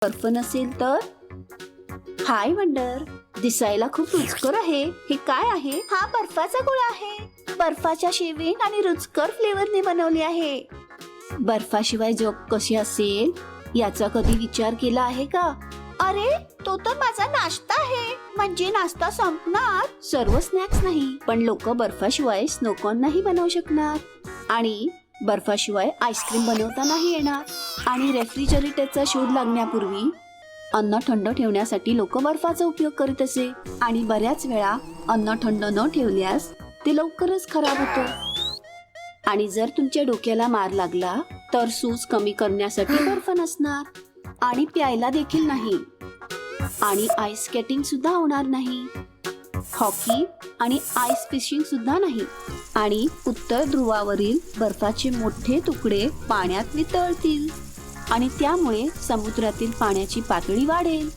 बर्फ नसेल तर? हाय वंडर, दिसायला खूप रुचकर आहे. हे काय आहे? हा बर्फाचा गोळा आहे. बर्फाच्या शेविंग आणि रुचकर फ्लेवरने बनवले आहे. बर्फाशिवाय जग कसे असेल याचा कधी विचार केला आहे का? अरे, तो तर माझा नाश्ता आहे. म्हणजे नाश्ता संपणार? सर्व स्नॅक्स नाही, पण लोक बर्फाशिवाय स्नोकॉर्न नाही बनवू शकणार, आणि बर्फाशिवाय आईस्क्रीम बनवता नाही येणार. आणि रेफ्रिजरेटरचा शोध लागण्यापूर्वी अन्न थंड ठेवण्यासाठी लोक बर्फाचा उपयोग करीत असे. आणि बऱ्याच वेळा अन्न थंड न ठेवल्यास ते लवकरच खराब होतं. आणि जर तुमच्या डोक्याला मार लागला तर सूज कमी करण्यासाठी बर्फ नसणार, आणि प्यायला देखील नाही, आणि आईस स्केटिंग सुद्धा होणार नाही, हॉकी आणि आईस फिशिंग सुद्धा नाही, आणि उत्तर ध्रुवावरील बर्फाचे मोठे तुकडे पाण्यात वितळतील आणि त्यामुळे समुद्रातील पाण्याची पातळी वाढेल.